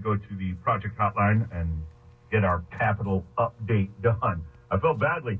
go to the project hotline and get our capital update done. I felt badly.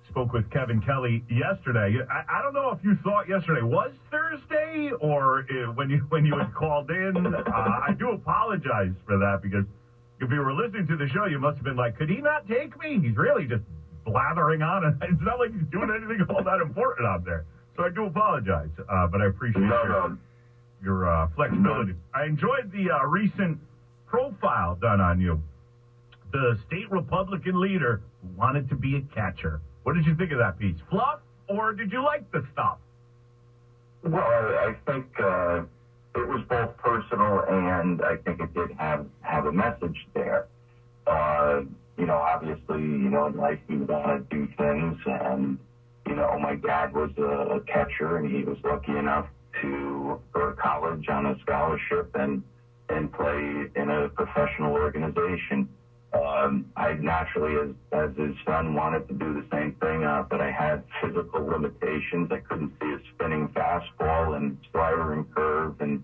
Spoke with Kevin Kelly yesterday. I don't know if you thought yesterday was Thursday or when you had called in. I do apologize for that, because if you were listening to the show, you must have been like, could he not take me? He's really just blathering on, and it's not like he's doing anything all that important out there. So I do apologize, but I appreciate your flexibility. I enjoyed the recent profile done on you. The state Republican leader who wanted to be a catcher. What did you think of that piece? Fluff, or did you like the stuff? Well, I think it was both personal, and I think it did have a message there. Obviously, in life you want to do things, and, my dad was a catcher, and he was lucky enough to go to college on a scholarship and play in a professional organization. I naturally, as his son, wanted to do the same thing, but I had physical limitations. I couldn't see a spinning fastball and slider and curve and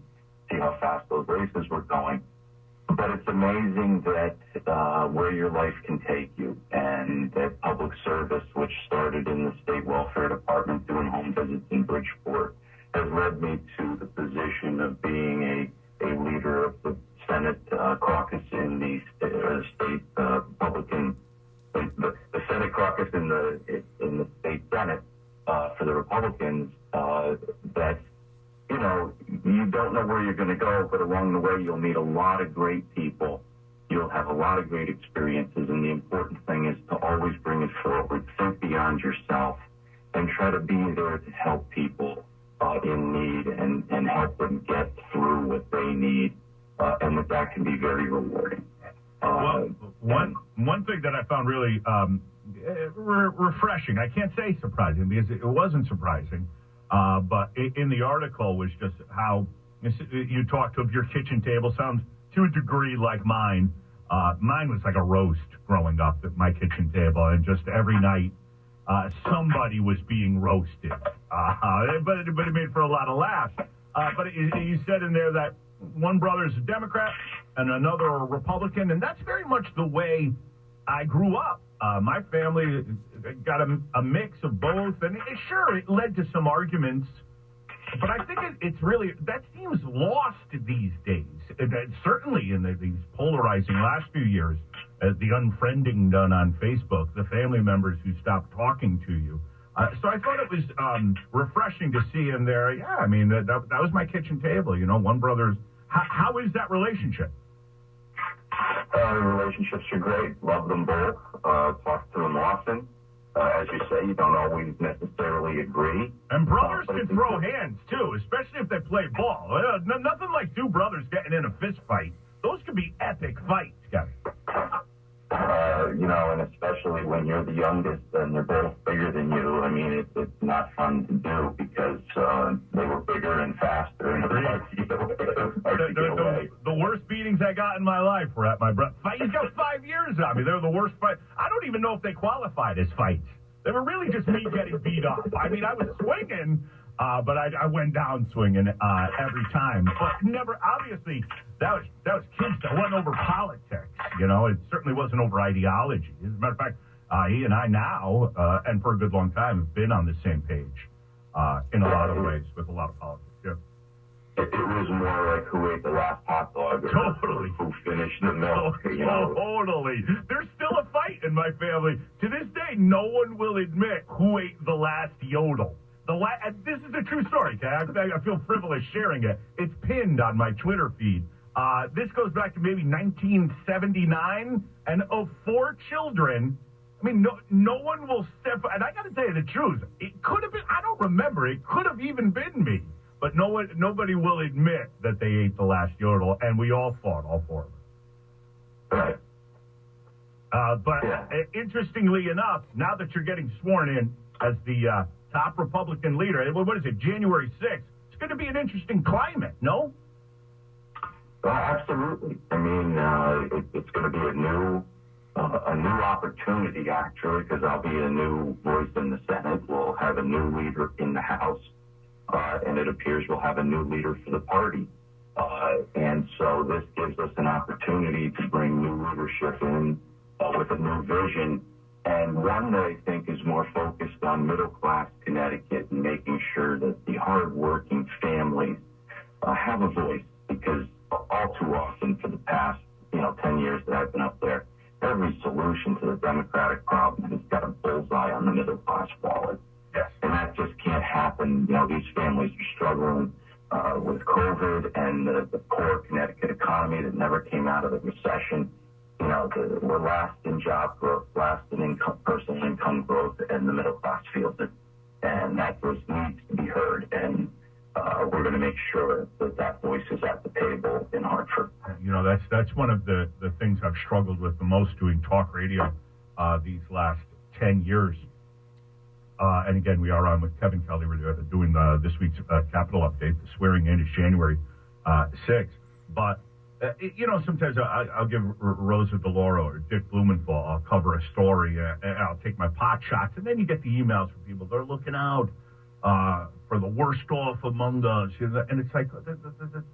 see how fast those races were going. But it's amazing that where your life can take you, and that public service, which started in the state welfare department doing home visits in Bridgeport, has led me to the position of being a leader of the Senate caucus in the state Republican, the Senate caucus in the state Senate for the Republicans. That you don't know where you're going to go, but along the way you'll meet a lot of great people. You'll have a lot of great experiences, and the important thing is to always bring it forward, think beyond yourself, and try to be there to help people in need and help them get through what they need. And that can be very rewarding. Well, one thing that I found really refreshing, I can't say surprising because it wasn't surprising, but in the article was just how you talked of your kitchen table. Sounds to a degree like mine. Mine was like a roast growing up at my kitchen table, and just every night somebody was being roasted. But it made for a lot of laughs. But you said in there that one brother's a Democrat and another a Republican, and that's very much the way I grew up. My family got a mix of both, and it led to some arguments, but I think it's really, that seems lost these days. Certainly in these polarizing last few years, as the unfriending done on Facebook, the family members who stopped talking to you. So I thought it was refreshing to see in there. Yeah, I mean, that was my kitchen table. One brother's. How is that relationship? Relationships are great. Love them both. Talk to them often. As you say, you don't always necessarily agree. And brothers can throw hands, too, especially if they play ball. Nothing like two brothers getting in a fist fight. Those can be epic fights, Kevin. And especially when you're the youngest and they're both bigger than you. I mean, it's not fun to do because they were bigger and faster, and it was hard to get away. The worst beatings I got in my life were at my brother. He's got 5 years on me. They're the worst fight. I don't even know if they qualified as fights. They were really just me getting beat up. I mean, I was swinging, but I went down swinging every time. But never, obviously, that was kids. That wasn't over politics. It certainly wasn't over ideology. As a matter of fact, he and I now, and for a good long time, have been on the same page in a lot of ways with a lot of politics. Yeah. It was more like who ate the last hot dog or totally. Who finished the milk. Totally. There's still a fight in my family. To this day, no one will admit who ate the last yodel. This is a true story, okay? I feel frivolous sharing it. It's pinned on my Twitter feed. This goes back to maybe 1979, and of 4 children, I mean, no one will step, and I got to tell you the truth, it could have been, I don't remember, it could have even been me, but nobody will admit that they ate the last yodel, and we all fought, all 4 of us. Right. But interestingly enough, now that you're getting sworn in as the top Republican leader, what is it, January 6th, it's going to be an interesting climate, no? Absolutely. I mean, it's going to be a new opportunity, actually, because I'll be a new voice in the Senate. We'll have a new leader in the House, and it appears we'll have a new leader for the party. And so this gives opportunity to bring new leadership in with a new vision, and one that I think is more focused on middle-class Connecticut and making sure that the hard-working families have a voice, because all too often for the past 10 years that I've been up there, every solution to the Democratic problem has got a bullseye on the middle-class wallet. Yes. And that just can't happen. These families are struggling with COVID and the poor Connecticut economy that never came out of the recession. We're last in job growth, last in personal income growth, and the middle class feels it. And that voice needs to be heard. And we're going to make sure that voice is at the table in Hartford. That's one of the things I've struggled with the most doing talk radio these last 10 years. And again, we are on with Kevin Kelly. We're doing this week's Capitol update. The swearing in is January 6th. But, sometimes I'll give Rosa DeLauro or Dick Blumenthal, I'll cover a story, and I'll take my pot shots. And then you get the emails from people. They're looking out for the worst off among us. And it's like,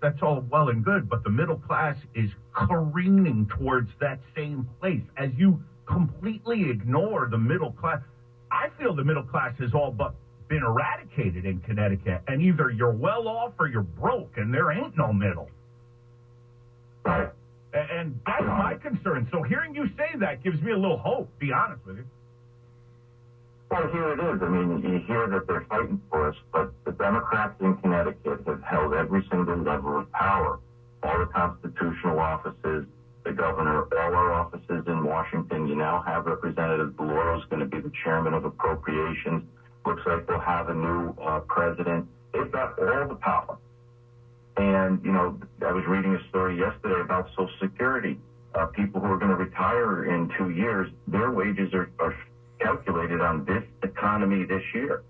that's all well and good. But the middle class is careening towards that same place. As you completely ignore the middle class, I feel the middle class has all but been eradicated in Connecticut, and either you're well off or you're broke, and there ain't no middle. Right. And that's my concern. So hearing you say that gives me a little hope, be honest with you. Well, here it is. I mean, you hear that they're fighting for us, but the Democrats in Connecticut have held every single level of power. All the constitutional offices, the governor, all our offices in Washington. You now have Representative DeLauro's going to be the chairman of appropriations. Looks like we'll have a new president. They've got all the power. And, I was reading a story yesterday about Social Security. People who are going to retire in 2 years, their wages are calculated on this economy this year.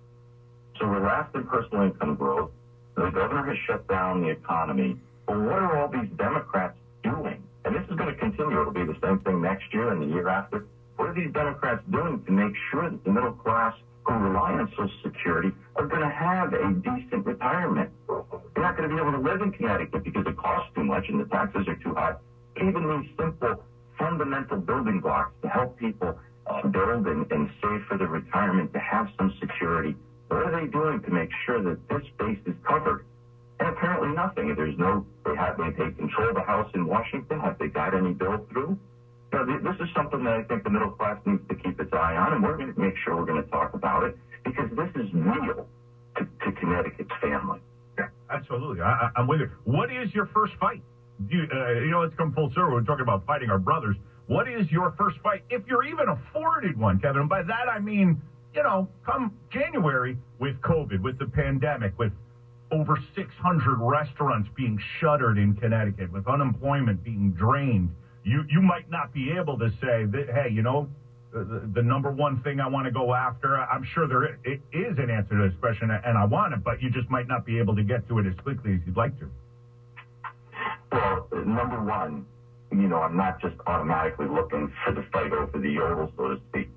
So we're last in personal income growth. The governor has shut down the economy. But what are all these Democrats doing? And this is going to continue. It'll be the same thing next year and the year after. What are these Democrats doing to make sure that the middle class who rely on Social Security are going to have a decent retirement? They're not going to be able to live in Connecticut because it costs too much and the taxes are too high. Even these simple, fundamental building blocks to help people build and save for their retirement, to have some security. What are they doing to make sure that this base is covered? And apparently nothing. They control the House in Washington. Have they got any bill through? This is something that I think the middle class needs to keep its eye on, and we're going to make sure we're going to talk about it, because this is real to Connecticut's family. Yeah, absolutely. I'm with you. What is your first fight? Let's come full circle. We're talking about fighting our brothers. What is your first fight, if you're even afforded one, Kevin? And by that I mean, come January, with COVID, with the pandemic, with over 600 restaurants being shuttered in Connecticut, with unemployment being drained, you might not be able to say that, hey, the number one thing I want to go after, I'm sure there is an answer to this question, and I want it, but you just might not be able to get to it as quickly as you'd like to. Well, number one, I'm not just automatically looking for the fight over the yodel, so to speak.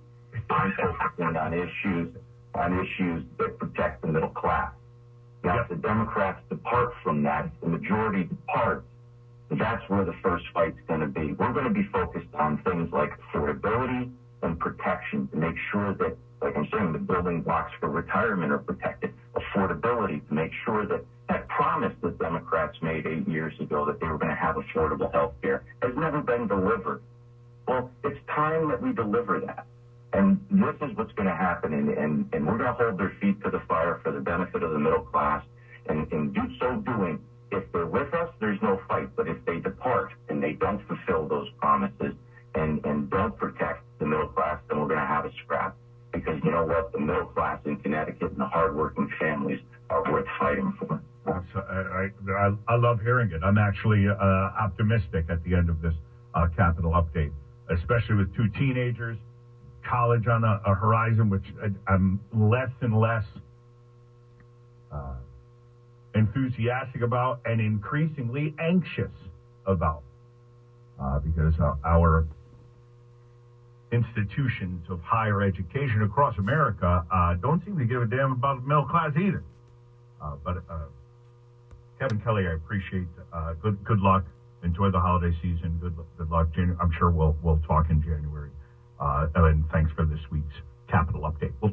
I'm focusing on issues that protect the middle class. Now, if the Democrats depart from that, if the majority departs, that's where the first fight's going to be. We're going to be focused on things like affordability and protection to make sure that, like I'm saying, the building blocks for retirement are protected. Affordability to make sure that that promise that Democrats made 8 years ago that they were going to have affordable health care has never been delivered. Well, it's time that we deliver that. And this is what's going to happen, and we're going to hold their feet to the fire for the benefit of the middle class. And in so doing, if they're with us, there's no fight. But if they depart and they don't fulfill those promises and don't protect the middle class, then we're going to have a scrap. Because you know what? The middle class in Connecticut and the hardworking families are worth fighting for. I love hearing it. I'm actually optimistic at the end of this Capitol update, especially with two teenagers, college on a horizon, which I'm less and less enthusiastic about and increasingly anxious about, because our institutions of higher education across America don't seem to give a damn about the middle class either. But Kevin Kelly, I appreciate. Good luck enjoy the holiday season. Good luck. I'm sure we'll talk in January. And thanks for this week's Capital Update. We'll